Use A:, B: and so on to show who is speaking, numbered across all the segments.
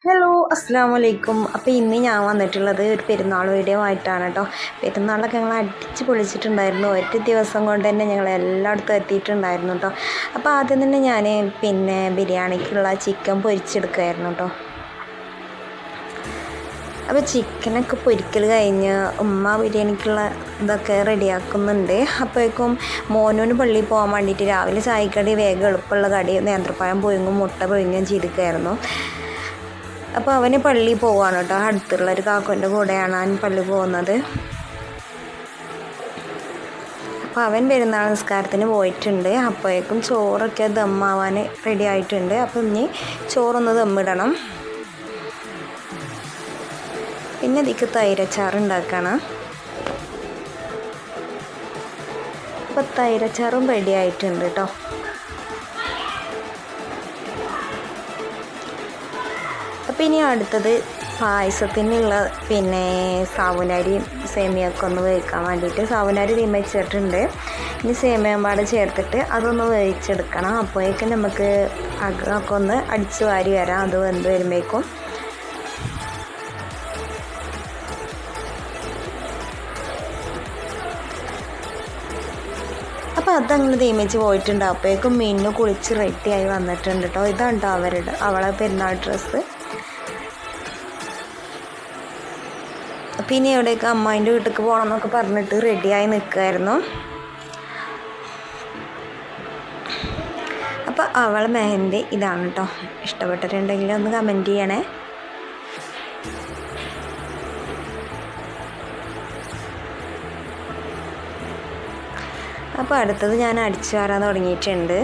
A: Hello അസ്സാം വലൈക്കും. അപ്പോൾ ഇന്ന് ഞാൻ വന്നിട്ടുള്ളത് ഒരു പെരുന്നാൾ വീഡിയോ ആയിട്ടാണ് കേട്ടോ. പെരുന്നാളൊക്കെ ഞങ്ങൾ അടിച്ച് പൊളിച്ചിട്ടുണ്ടായിരുന്നു. ഒറ്റ ദിവസം കൊണ്ട് തന്നെ ഞങ്ങൾ എല്ലായിടത്തും എത്തിയിട്ടുണ്ടായിരുന്നു കേട്ടോ. അപ്പോൾ ആദ്യം തന്നെ ഞാൻ ബിരിയാണിക്കുള്ള ചിക്കൻ പൊരിച്ചെടുക്കുമായിരുന്നു കേട്ടോ. അപ്പോൾ ചിക്കനൊക്കെ പൊരിക്കൽ കഴിഞ്ഞ് ഉമ്മ ബിരിയാണിക്കുള്ള ഇതൊക്കെ റെഡിയാക്കുന്നുണ്ട്. അപ്പോഴേക്കും മോനൂന് പള്ളിയിൽ പോകാൻ വേണ്ടിയിട്ട് രാവിലെ ചായക്കടി വേഗം എളുപ്പമുള്ള കടി നേന്ത്രപ്പഴം പുഴുങ്ങും മുട്ട പുഴുങ്ങുകയും ചെയ്തിരിക്കുകയായിരുന്നു. അപ്പോൾ അവന് പള്ളിയിൽ പോവാണ് കേട്ടോ. അടുത്തുള്ളൊരു കാക്കുൻ്റെ കൂടെയാണ് അവൻ പള്ളി പോകുന്നത്. അപ്പോൾ അവൻ പെരുന്നാൾ നിസ്കാരത്തിന് പോയിട്ടുണ്ട്. അപ്പോഴേക്കും ചോറൊക്കെ ദമ്മാവാൻ റെഡി ആയിട്ടുണ്ട്. അപ്പോൾ ഇനി ചോറൊന്ന് ദമ്മിടണം. പിന്നെ ഇതിക്ക് തൈരച്ചാറ് ഉണ്ടാക്കണം. അപ്പോൾ തൈരച്ചാറും റെഡി ആയിട്ടുണ്ട് കേട്ടോ. അപ്പോൾ ഇനി അടുത്തത് പായസത്തിനുള്ള സാവുനരിയും സേമിയൊക്കെ ഒന്ന് വേവിക്കാൻ വേണ്ടിയിട്ട് സാവുനരി തീമച്ചിട്ടുണ്ട്. ഇനി സേമിയം പാട് ചേർത്തിട്ട് അതൊന്ന് വേവിച്ചെടുക്കണം. അപ്പോഴേക്കും നമുക്ക് അകമൊക്കെ ഒന്ന് അടിച്ചു വാരി വരാം. അത് വെന്ത് വരുമ്പോഴേക്കും അപ്പോൾ അതങ്ങനെ തീമിച്ച് പോയിട്ടുണ്ട്. അപ്പോഴേക്കും മീനിന് കുളിച്ച് റെഡിയായി വന്നിട്ടുണ്ട് കേട്ടോ. ഇതാണ് കേട്ടോ അവളെ പെരുന്നാൾ ഡ്രസ്സ്. പിന്നെ എവിടെയൊക്കെ അമ്മായിൻ്റെ വീട്ടിലേക്ക് പോകണം എന്നൊക്കെ പറഞ്ഞിട്ട് റെഡിയായി നിൽക്കുമായിരുന്നു. അപ്പോൾ അവളെ മെഹന്തി ഇതാണ് കേട്ടോ. ഇഷ്ടപ്പെട്ടിട്ടുണ്ടെങ്കിൽ ഒന്ന് കമൻറ്റ് ചെയ്യണേ. അപ്പോൾ അടുത്തത് ഞാൻ അടിച്ചു വാരാൻ തുടങ്ങിയിട്ടുണ്ട്.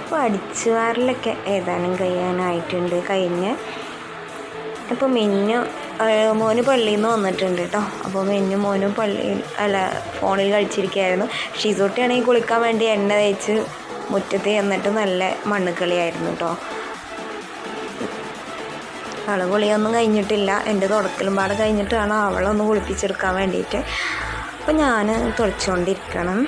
A: അപ്പോൾ അടിച്ചു വാരലൊക്കെ ഏതാനും കഴിയാനായിട്ടുണ്ട്. അപ്പോൾ മോന് പള്ളിയിൽ നിന്ന് വന്നിട്ടുണ്ട് കേട്ടോ. അപ്പോൾ മോനും ഫോണിൽ കളിച്ചിരിക്കുകയായിരുന്നു. ഷീസൂട്ടിയാണെങ്കിൽ കുളിക്കാൻ വേണ്ടി എണ്ണ തേച്ച് മുറ്റത്ത് എന്നിട്ട് നല്ല മണ്ണുകളിയായിരുന്നു കേട്ടോ. അവൾ കുളിയൊന്നും കഴിഞ്ഞിട്ടില്ല. എൻ്റെ തുടക്കലും പാടെ കഴിഞ്ഞിട്ടാണ് അവളൊന്ന് കുളിപ്പിച്ചെടുക്കാൻ വേണ്ടിയിട്ട്. അപ്പോൾ ഞാൻ തുളച്ചുകൊണ്ടിരിക്കണം.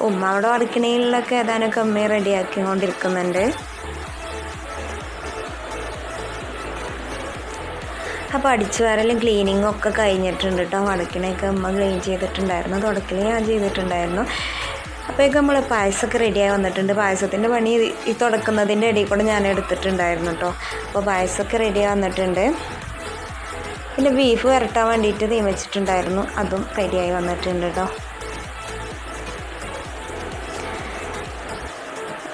A: ഉമ്മ അവിടെ അടുക്കളയിലൊക്കെ ഏതാനൊക്കെ അമ്മ റെഡിയാക്കിക്കൊണ്ടിരിക്കുന്നുണ്ട്. അപ്പോൾ അടിച്ചു വാരലും ക്ലീനിങ്ങും ഒക്കെ കഴിഞ്ഞിട്ടുണ്ട് കേട്ടോ. അടുക്കളയൊക്കെ അമ്മ ക്ലീൻ ചെയ്തിട്ടുണ്ടായിരുന്നു. തുടക്കൽ ഞാൻ ചെയ്തിട്ടുണ്ടായിരുന്നു. അപ്പോഴേക്കും നമ്മൾ പായസമൊക്കെ റെഡിയായി വന്നിട്ടുണ്ട്. പായസത്തിൻ്റെ പണി ഈ തുടക്കുന്നതിൻ്റെ ഇടയിൽ കൂടെ ഞാൻ എടുത്തിട്ടുണ്ടായിരുന്നു കേട്ടോ. അപ്പോൾ പായസമൊക്കെ റെഡിയായി വന്നിട്ടുണ്ട്. പിന്നെ ബീഫ് വരട്ടാൻ വേണ്ടിയിട്ട് തീമച്ചിട്ടുണ്ടായിരുന്നു. അതും റെഡിയായി വന്നിട്ടുണ്ട് കേട്ടോ.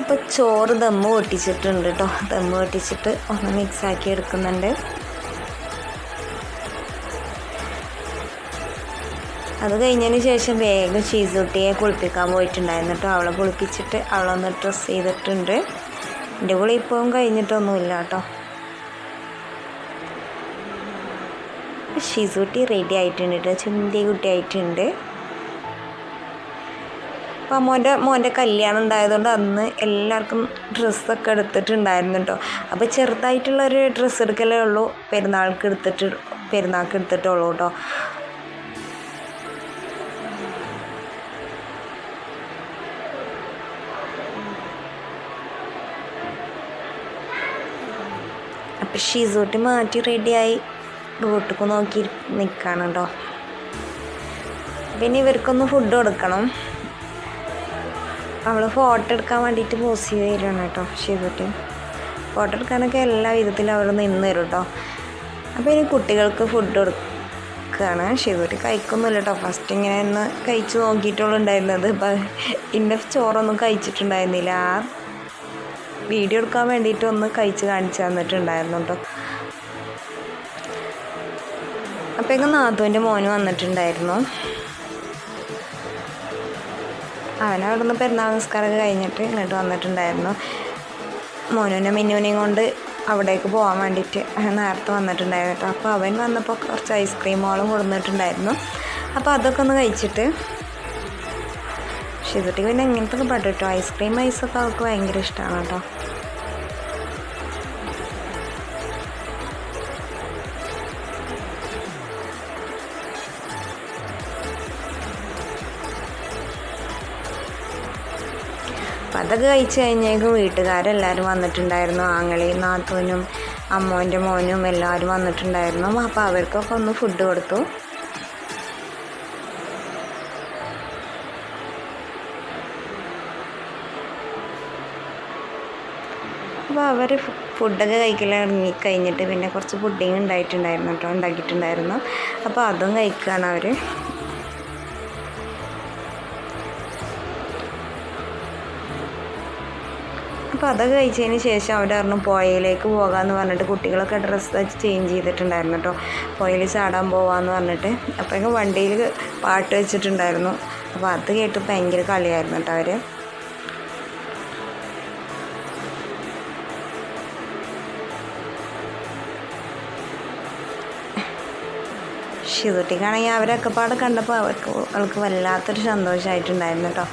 A: അപ്പോൾ ചോറ് ദമ്മ് പൊട്ടിച്ചിട്ടുണ്ട് കേട്ടോ. ദമ്മ് പൊട്ടിച്ചിട്ട് ഒന്ന് മിക്സാക്കി എടുക്കുന്നുണ്ട്. അത് കഴിഞ്ഞതിന് ശേഷം വേഗം ഷീസൂട്ടിയെ കുളിപ്പിക്കാൻ പോയിട്ടുണ്ടായിരുന്നു കേട്ടോ. അവളെ കുളിപ്പിച്ചിട്ട് അവളൊന്ന് ഡ്രസ്സ് ചെയ്തിട്ടുണ്ട്. എൻ്റെ കുളി ഇപ്പോഴും കഴിഞ്ഞിട്ടൊന്നുമില്ല കേട്ടോ. ഷീസൂട്ടി റെഡി ആയിട്ടുണ്ട് കേട്ടോ. ചുന്തി കുട്ടിയായിട്ടുണ്ട്. അപ്പോൾ മോൻ്റെ കല്യാണം ഉണ്ടായതുകൊണ്ട് അന്ന് എല്ലാവർക്കും ഡ്രസ്സൊക്കെ എടുത്തിട്ടുണ്ടായിരുന്നു കേട്ടോ. അപ്പോൾ ചെറുതായിട്ടുള്ളൊരു ഡ്രസ്സ് എടുക്കലേ ഉള്ളൂ പെരുന്നാൾക്ക് എടുത്തിട്ടുള്ളൂ കേട്ടോ. അപ്പോൾ ഷീസൂട്ടി മാറ്റി റെഡിയായി റൂട്ടിക്ക് നോക്കി നിൽക്കുകയാണ് കേട്ടോ. പിന്നെ ഇവർക്കൊന്ന് ഫുഡ് കൊടുക്കണം. അവൾ ഫോട്ടോ എടുക്കാൻ വേണ്ടിയിട്ട് പോസ് ചെയ്ത് തരുവാണ് കേട്ടോ. ഷീസൂട്ടി ഫോട്ടോ എടുക്കാനൊക്കെ എല്ലാ വിധത്തിലും അവൾ നിന്ന് തരും കേട്ടോ. അപ്പോൾ ഇനി കുട്ടികൾക്ക് ഫുഡ് കൊടുക്കുകയാണ്. ഷീസൂട്ടി കഴിക്കൊന്നുമില്ല കേട്ടോ. ഫസ്റ്റ് ഇങ്ങനെ ഒന്ന് കഴിച്ച് നോക്കിയിട്ടുള്ളൂ ഉണ്ടായിരുന്നത്. ഇപ്പം ഇൻ്റെ ചോറൊന്നും കഴിച്ചിട്ടുണ്ടായിരുന്നില്ല. ആ വീഡിയോ എടുക്കാൻ വേണ്ടിയിട്ട് ഒന്ന് കഴിച്ച് കാണിച്ചു തന്നിട്ടുണ്ടായിരുന്നു കേട്ടോ. അപ്പോഴേക്കും നാത്തൂൻ്റെ മോന് വന്നിട്ടുണ്ടായിരുന്നു. അവനവിടെ നിന്ന് പെരുന്നാൾ നിസ്കാരമൊക്കെ കഴിഞ്ഞിട്ട് ഇങ്ങോട്ട് വന്നിട്ടുണ്ടായിരുന്നു. മോനുവിനെ മിന്നുവിനെയും കൊണ്ട് അവിടേക്ക് പോകാൻ വേണ്ടിയിട്ട് നേരത്തെ വന്നിട്ടുണ്ടായിരുന്നു കേട്ടോ. അപ്പോൾ അവൻ വന്നപ്പോൾ കുറച്ച് ഐസ്ക്രീമുകളും കൊടുത്തിട്ടുണ്ടായിരുന്നു. അപ്പോൾ അതൊക്കെ ഒന്ന് കഴിച്ചിട്ട് ഷിസുട്ടിക്ക് പിന്നെ ഇങ്ങനത്തെ ഒക്കെ പാട്ട് കേട്ടോ. ഐസ്ക്രീം ഐസൊക്കെ അവൾക്ക് ഭയങ്കര ഇഷ്ടമാണ് കേട്ടോ. അപ്പം അതൊക്കെ കഴിച്ച് കഴിഞ്ഞേക്കും വീട്ടുകാരെല്ലാവരും വന്നിട്ടുണ്ടായിരുന്നു. ആങ്ങളെയും നാത്തൂനും അമ്മോൻ്റെ മോനും എല്ലാവരും വന്നിട്ടുണ്ടായിരുന്നു. അപ്പോൾ അവർക്കൊക്കെ ഒന്ന് ഫുഡ് കൊടുത്തു. അപ്പോൾ അവർ ഫുഡൊക്കെ കഴിക്കലിറങ്ങി കഴിഞ്ഞിട്ട് പിന്നെ കുറച്ച് പുഡിങ് ഉണ്ടാക്കിയിട്ടുണ്ടായിരുന്നു. അപ്പോൾ അതും കഴിക്കുകയാണ് അവർ. അപ്പോൾ അതൊക്കെ കഴിച്ചതിന് ശേഷം അവർ പറഞ്ഞു പുഴയിലേക്ക് പോകാമെന്ന് പറഞ്ഞിട്ട് കുട്ടികളൊക്കെ ഡ്രസ്സ് ചേഞ്ച് ചെയ്തിട്ടുണ്ടായിരുന്നു കേട്ടോ. പുഴയിൽ ചാടാൻ പോകാമെന്ന് പറഞ്ഞിട്ട്. അപ്പോഴേക്കും വണ്ടിയിൽ പാട്ട് വെച്ചിട്ടുണ്ടായിരുന്നു. അപ്പോൾ അത് കേട്ട് ഭയങ്കര കളിയായിരുന്നു കേട്ടോ അവർ. ഷിസുട്ടിക്കാണെങ്കിൽ അവരൊക്കെ പാടെ കണ്ടപ്പോൾ അവൾക്ക് വല്ലാത്തൊരു സന്തോഷമായിട്ടുണ്ടായിരുന്നു കേട്ടോ.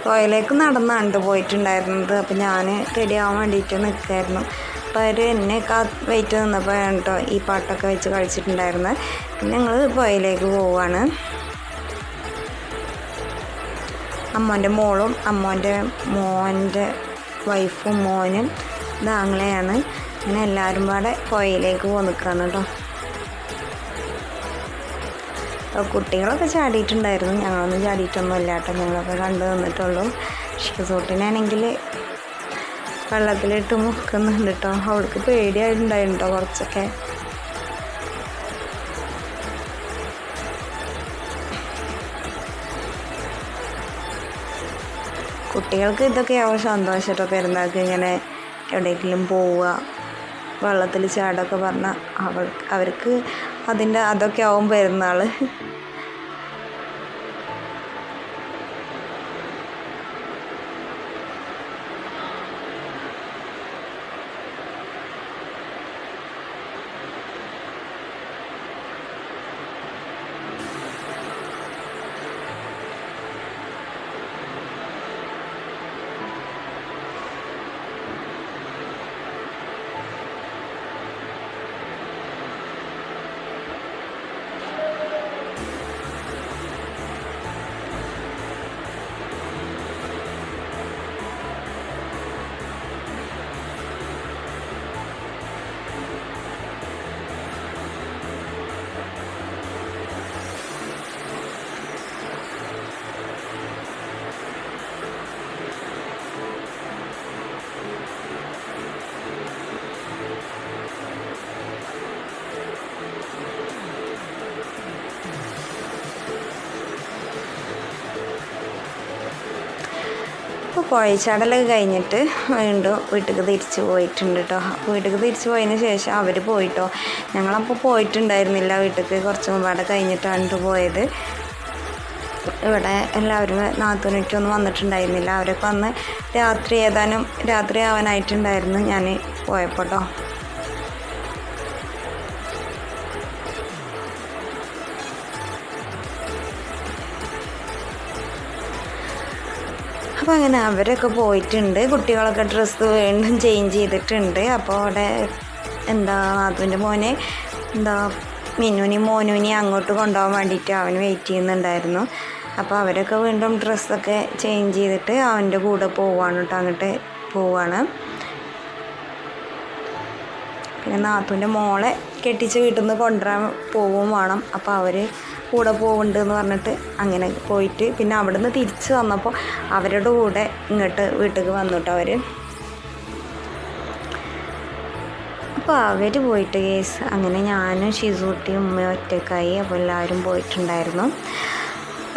A: പുഴയിലേക്ക് നടന്നാണ് പോയിട്ടുണ്ടായിരുന്നത്. അപ്പോൾ ഞാൻ റെഡി ആവാൻ വേണ്ടിയിട്ട് നിൽക്കുമായിരുന്നു. അപ്പോൾ അവർ എന്നെ വെയിറ്റ് നിന്നപ്പോൾ കേട്ടോ ഈ പാട്ടൊക്കെ വെച്ച് കളിച്ചിട്ടുണ്ടായിരുന്നത്. പിന്നെ ഞങ്ങൾ പുഴയിലേക്ക് പോവുകയാണ്. അമ്മോൻ്റെ മോളും മോൻ്റെ വൈഫും മോനും ആങ്ങളെയാണ്. അങ്ങനെ എല്ലാവരും പാടെ പുഴയിലേക്ക് പോയി നിൽക്കുകയാണ് കേട്ടോ. കുട്ടികളൊക്കെ ചാടിയിട്ടുണ്ടായിരുന്നു. ഞങ്ങളൊന്നും ചാടിയിട്ടൊന്നുമില്ല കേട്ടോ. ഞങ്ങളൊക്കെ കണ്ടു നിന്നിട്ടുള്ളൂ. ഷിസുട്ടിനാണെങ്കിൽ വെള്ളത്തിലിട്ട് മുക്കുന്നുണ്ട് കേട്ടോ. അവൾക്ക് പേടിയായിട്ടുണ്ടായിരുന്നു കേട്ടോ കുറച്ചൊക്കെ. കുട്ടികൾക്ക് ഇതൊക്കെയാവും സന്തോഷം കേട്ടോ. പെരുന്നാൾക്ക് ഇങ്ങനെ എവിടെയെങ്കിലും പോവുക, വെള്ളത്തിൽ ചാടൊക്കെ പറഞ്ഞാൽ അവർക്ക് അതൊക്കെ ആവും പെരുന്നാൾ. അപ്പോൾ പുഴച്ചാടലൊക്കെ കഴിഞ്ഞിട്ട് വീണ്ടും വീട്ടിലേക്ക് തിരിച്ച് പോയിട്ടുണ്ട് കേട്ടോ. വീട്ടിലേക്ക് തിരിച്ച് പോയതിന് ശേഷം അവർ പോയിട്ടോ. ഞങ്ങളപ്പോൾ പോയിട്ടുണ്ടായിരുന്നില്ല വീട്ടിലേക്ക്. കുറച്ച് മുമ്പാടെ കഴിഞ്ഞിട്ടാണ് പോയത്. ഇവിടെ എല്ലാവരും നാത്തൂനൊറ്റൊന്നും വന്നിട്ടുണ്ടായിരുന്നില്ല. അവരൊക്കെ വന്ന് രാത്രി ആവാനായിട്ടുണ്ടായിരുന്നു ഞാൻ പോയപ്പോൾ കേട്ടോ. അപ്പോൾ അങ്ങനെ അവരൊക്കെ പോയിട്ടുണ്ട്. കുട്ടികളൊക്കെ ഡ്രസ്സ് വീണ്ടും ചേഞ്ച് ചെയ്തിട്ടുണ്ട്. അപ്പോൾ അവിടെ നാത്തൂൻ്റെ മോനെ മോനുവിനെ അങ്ങോട്ട് കൊണ്ടുപോകാൻ വേണ്ടിയിട്ട് അവന് വെയിറ്റ് ചെയ്യുന്നുണ്ടായിരുന്നു. അപ്പോൾ അവരൊക്കെ വീണ്ടും ഡ്രസ്സൊക്കെ ചേഞ്ച് ചെയ്തിട്ട് അവൻ്റെ കൂടെ പോവുകയാണ് കേട്ടോ. അങ്ങോട്ട് പോവുകയാണ്. പിന്നെ നാത്തൂൻ്റെ മോളെ കെട്ടിച്ച് വീട്ടിൽ നിന്ന് കൊണ്ടുവരാൻ പോവുകയും വേണം. അപ്പോൾ അവർ കൂടെ പോകുന്നുണ്ട് എന്ന് പറഞ്ഞിട്ട് അങ്ങനെ പോയിട്ട് പിന്നെ അവിടെ നിന്ന് തിരിച്ച് വന്നപ്പോൾ അവരുടെ കൂടെ ഇങ്ങോട്ട് വീട്ടിലേക്ക് വന്നിട്ട് അവർ. അപ്പോൾ അവർ പോയിട്ട് കേസ് അങ്ങനെ ഞാനും ഷിസുട്ടിയും ഉമ്മയും ഒറ്റക്കായി. അപ്പോൾ എല്ലാവരും പോയിട്ടുണ്ടായിരുന്നു.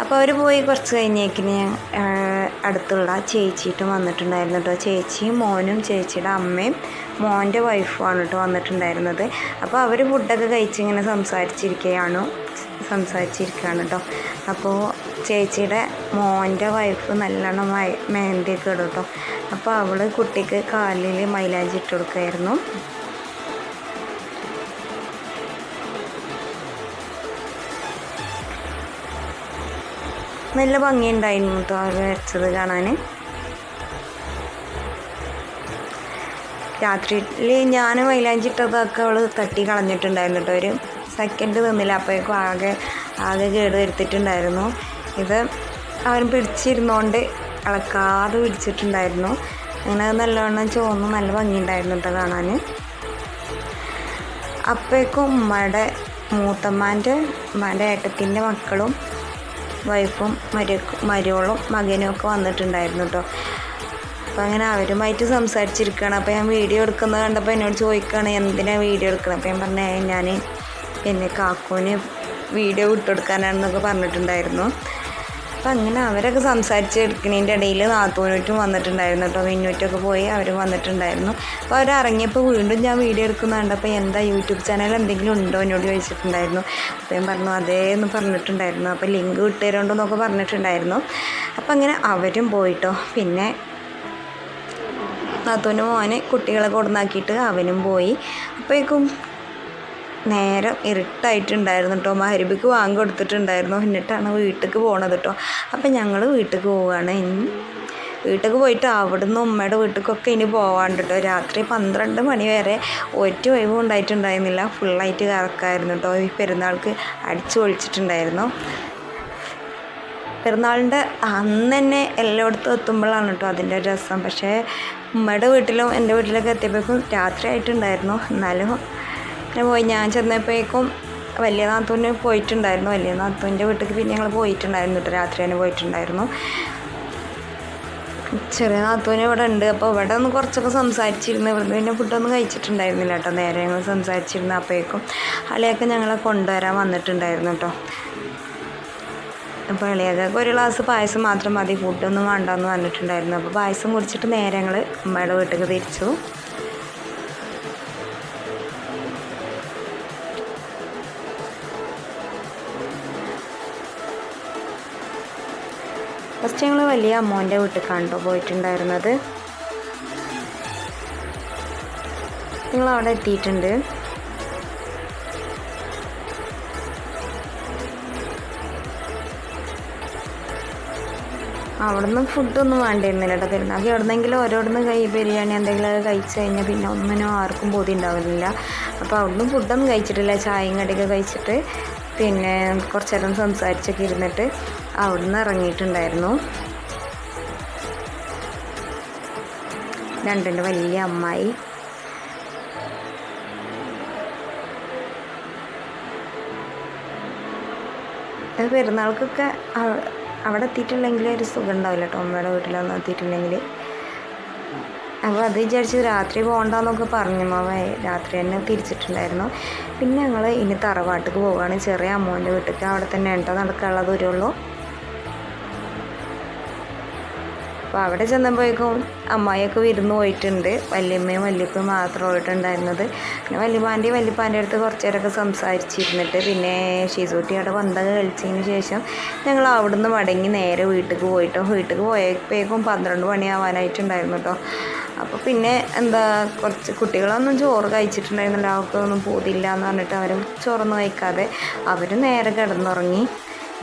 A: അപ്പോൾ അവർ പോയി കുറച്ച് കഴിഞ്ഞേക്കിന് അടുത്തുള്ള ചേച്ചിയിട്ടും വന്നിട്ടുണ്ടായിരുന്നു കേട്ടോ. ചേച്ചിയും മോനും ചേച്ചിയുടെ അമ്മയും മോൻ്റെ വൈഫുമാണ് കേട്ടോ വന്നിട്ടുണ്ടായിരുന്നത്. അപ്പോൾ അവർ ഫുഡൊക്കെ കഴിച്ചിങ്ങനെ സംസാരിച്ചിരിക്കുകയാണ് കേട്ടോ. അപ്പോൾ ചേച്ചിയുടെ മോൻ്റെ വൈഫ് നല്ലോണം മെഹന്തിയൊക്കെ ഇടും കേട്ടോ. അപ്പോൾ അവൾ കുട്ടിക്ക് കാലിൽ മൈലാഞ്ചി ഇട്ട് കൊടുക്കുമായിരുന്നു. നല്ല ഭംഗിയുണ്ടായിരുന്നു കേട്ടോ അവർ വരച്ചത് കാണാൻ. രാത്രിയിൽ ഞാൻ മൈലാഞ്ചി ഇട്ടതൊക്കെ അവൾ തട്ടി കളഞ്ഞിട്ടുണ്ടായിരുന്നു കേട്ടോ. ഒരു സെക്കൻഡ് നിന്നില്ല, അപ്പോഴേക്കും ആകെ കേട് വരുത്തിയിട്ടുണ്ടായിരുന്നു. ഇത് അവൻ പിടിച്ചിരുന്നോണ്ട് ഇളക്കാതെ പിടിച്ചിട്ടുണ്ടായിരുന്നു. അങ്ങനെ നല്ലവണ്ണം ചോന്ന് നല്ല ഭംഗിയുണ്ടായിരുന്നു കേട്ടോ കാണാൻ. അപ്പോഴേക്കും ഉമ്മാൻ്റെ ഏട്ടത്തിൻ്റെ മക്കളും വൈഫും മരുമോളും മകനും ഒക്കെ വന്നിട്ടുണ്ടായിരുന്നു കേട്ടോ. അപ്പോൾ അങ്ങനെ അവരുമായിട്ട് സംസാരിച്ചിരിക്കുകയാണ്. അപ്പോൾ ഞാൻ വീഡിയോ എടുക്കുന്നത് കണ്ടപ്പോൾ എന്നോട് ചോദിക്കുകയാണ് എന്തിനാണ് വീഡിയോ എടുക്കണം. അപ്പോൾ ഞാൻ പറഞ്ഞ ഞാൻ പിന്നെ കാക്കൂന് വീഡിയോ വിട്ടുകൊടുക്കാനാണെന്നൊക്കെ പറഞ്ഞിട്ടുണ്ടായിരുന്നു. അപ്പം അങ്ങനെ അവരൊക്കെ സംസാരിച്ചെടുക്കുന്നതിൻ്റെ ഇടയിൽ നാത്തൂനൂറ്റും വന്നിട്ടുണ്ടായിരുന്നു കേട്ടോ. മിന്നൂറ്റൊക്കെ പോയി അവരും വന്നിട്ടുണ്ടായിരുന്നു. അപ്പോൾ അവർ ഇറങ്ങിയപ്പോൾ വീണ്ടും ഞാൻ വീഡിയോ എടുക്കുന്നുണ്ട്. അപ്പോൾ എന്താ യൂട്യൂബ് ചാനൽ എന്തെങ്കിലും ഉണ്ടോ എന്നോട് ചോദിച്ചിട്ടുണ്ടായിരുന്നു. അപ്പോൾ ഞാൻ പറഞ്ഞു അതേന്ന് പറഞ്ഞിട്ടുണ്ടായിരുന്നു. അപ്പോൾ ലിങ്ക് വിട്ടുതരുന്നുണ്ടെന്നൊക്കെ പറഞ്ഞിട്ടുണ്ടായിരുന്നു. അപ്പോൾ അങ്ങനെ അവരും പോയിട്ടോ. പിന്നെ നാത്തൂന് മോനെ കുട്ടികളെ കൊടുന്നാക്കിയിട്ട് അവനും പോയി. അപ്പോഴേക്കും നേരം ഇരുട്ടായിട്ടുണ്ടായിരുന്നു കേട്ടോ. മഹരിബിക്ക് വാങ്ങി കൊടുത്തിട്ടുണ്ടായിരുന്നു. എന്നിട്ടാണ് വീട്ടിലേക്ക് പോണത് കേട്ടോ. അപ്പം ഞങ്ങൾ വീട്ടിലേക്ക് പോവുകയാണ്. വീട്ടിലേക്ക് പോയിട്ട് അവിടുന്ന് ഉമ്മയുടെ വീട്ടിലേക്കൊക്കെ ഇനി പോവാണ്ട് കേട്ടോ. രാത്രി 12 മണി വരെ ഒറ്റ ഒഴിവും ഉണ്ടായിട്ടുണ്ടായിരുന്നില്ല. ഫുള്ളായിട്ട് കറക്കായിരുന്നു കേട്ടോ. ഈ പെരുന്നാൾക്ക് അടിച്ചു പൊളിച്ചിട്ടുണ്ടായിരുന്നു. പെരുന്നാളിൻ്റെ അന്ന് തന്നെ എല്ലായിടത്തും എത്തുമ്പോഴാണ് കേട്ടോ അതിൻ്റെ രസം. പക്ഷേ ഉമ്മയുടെ വീട്ടിലും എൻ്റെ വീട്ടിലൊക്കെ എത്തിയപ്പോഴേക്കും രാത്രി ആയിട്ടുണ്ടായിരുന്നു. എന്നാലും പിന്നെ പോയി ഞാൻ ചെന്നപ്പോഴേക്കും വലിയ നാത്തൂന് പോയിട്ടുണ്ടായിരുന്നു. വലിയ നാത്തൂൻ്റെ വീട്ടിലേക്ക് പിന്നെ ഞങ്ങൾ പോയിട്ടുണ്ടായിരുന്നു കേട്ടോ. രാത്രി തന്നെ പോയിട്ടുണ്ടായിരുന്നു. ചെറിയ നാത്തൂന് ഇവിടെ ഉണ്ട്. അപ്പോൾ ഇവിടെ ഒന്ന് കുറച്ചൊക്കെ സംസാരിച്ചിരുന്നു. ഇവിടുന്ന് പിന്നെ ഫുഡൊന്നും കഴിച്ചിട്ടുണ്ടായിരുന്നില്ല കേട്ടോ. നേരെ ഞങ്ങൾ സംസാരിച്ചിരുന്നു. അപ്പോഴേക്കും അളിയൊക്കെ ഞങ്ങളെ കൊണ്ടുവരാൻ വന്നിട്ടുണ്ടായിരുന്നു കേട്ടോ. അപ്പോൾ ഇളയൊക്കെ ഒരു ഗ്ലാസ് പായസം മാത്രം മതി, ഫുഡൊന്നും വേണ്ടെന്ന് പറഞ്ഞിട്ടുണ്ടായിരുന്നു. അപ്പോൾ പായസം കുടിച്ചിട്ട് നേരെ ഞങ്ങൾ ഉമ്മയുടെ വീട്ടിലേക്ക് തിരിച്ചു. ഫസ്റ്റ് ഞങ്ങൾ വലിയ അമ്മോൻ്റെ വീട്ടിലേക്കാണ് കേട്ടോ പോയിട്ടുണ്ടായിരുന്നത്. ഞങ്ങളവിടെ എത്തിയിട്ടുണ്ട്. അവിടുന്ന് ഫുഡൊന്നും വേണ്ടിയിരുന്നില്ല കേട്ടോ. പെരുന്നാൾക്ക് എവിടെന്നെങ്കിലും ഓരോടുന്ന് ബിരിയാണി എന്തെങ്കിലുമൊക്കെ കഴിച്ച് കഴിഞ്ഞാൽ പിന്നെ ഒന്നിനും ആർക്കും ബോധി ഉണ്ടാവില്ല. അപ്പോൾ അവിടുന്ന് ഫുഡൊന്നും കഴിച്ചിട്ടില്ല. ചായയും കടിയൊക്കെ കഴിച്ചിട്ട് പിന്നെ കുറച്ച് നേരം സംസാരിച്ചൊക്കെ ഇരുന്നിട്ട് അവിടുന്ന് ഇറങ്ങിയിട്ടുണ്ടായിരുന്നു. രണ്ടിൻ്റെ വലിയ അമ്മായി. അത് പെരുന്നാൾക്കൊക്കെ അവിടെ എത്തിയിട്ടില്ലെങ്കിൽ ഒരു സുഖം ഉണ്ടാവില്ല കേട്ടോ. അമ്മയുടെ വീട്ടിലൊന്നും എത്തിയിട്ടില്ലെങ്കിൽ. അപ്പോൾ അത് വിചാരിച്ച് രാത്രി പോകണ്ടെന്നൊക്കെ പറഞ്ഞു. രാത്രി തന്നെ തിരിച്ചിട്ടുണ്ടായിരുന്നു. പിന്നെ ഞങ്ങൾ ഇനി തറവാട്ടിക്ക് പോവുകയാണ്. ചെറിയ അമ്മോൻ്റെ വീട്ടിലേക്ക്. അവിടെ തന്നെ ഉണ്ടോ നടക്കാനുള്ള ദൂരമുള്ളൂ. അപ്പോൾ അവിടെ ചെന്നപ്പോഴേക്കും അമ്മായിയൊക്കെ വിരുന്ന് പോയിട്ടുണ്ട്. വല്യമ്മയും വല്യപ്പയും മാത്രം പോയിട്ടുണ്ടായിരുന്നത്. പിന്നെ വല്യപ്പാൻ്റെയും വല്യപ്പാൻ്റെ അടുത്ത് കുറച്ച് നേരമൊക്കെ സംസാരിച്ചിരുന്നിട്ട് പിന്നെ ഷീസൂട്ടി അവിടെ പന്തൊക്കെ കളിച്ചതിന് ശേഷം ഞങ്ങൾ അവിടുന്ന് മടങ്ങി നേരെ വീട്ടിലേക്ക് പോയിട്ടോ. വീട്ടിലേക്ക് പോയപ്പോഴേക്കും 12 മണിയാവാനായിട്ടുണ്ടായിരുന്നു കേട്ടോ. അപ്പോൾ പിന്നെ കുറച്ച് കുട്ടികളൊന്നും ചോറ് കഴിച്ചിട്ടുണ്ടായിരുന്നില്ല. അവർക്കൊന്നും പോതില്ല എന്ന് പറഞ്ഞിട്ട് അവർ ചോറൊന്നും കഴിക്കാതെ അവർ നേരെ കിടന്നുറങ്ങി.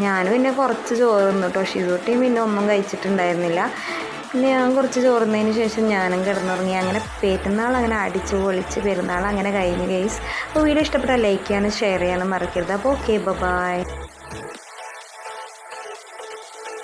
A: ഞാൻ പിന്നെ കുറച്ച് ചോറ് തിന്നു കേട്ടോ. ഷീസൂട്ടിയും പിന്നെ ഒന്നും കഴിച്ചിട്ടുണ്ടായിരുന്നില്ല. പിന്നെ ഞാൻ കുറച്ച് ചോറുന്നതിന് ശേഷം ഞാനും കിടന്നുറങ്ങി. അങ്ങനെ പെരുന്നാൾ അങ്ങനെ അടിച്ചു പൊളിച്ച് പെരുന്നാൾ അങ്ങനെ കഴിഞ്ഞു ഗൈസ്. അപ്പോൾ വീഡിയോ ഇഷ്ടപ്പെട്ടാൽ ലൈക്ക് ചെയ്യാനും ഷെയർ ചെയ്യാനും മറക്കരുത്. അപ്പോൾ ഓക്കെ, ബൈ.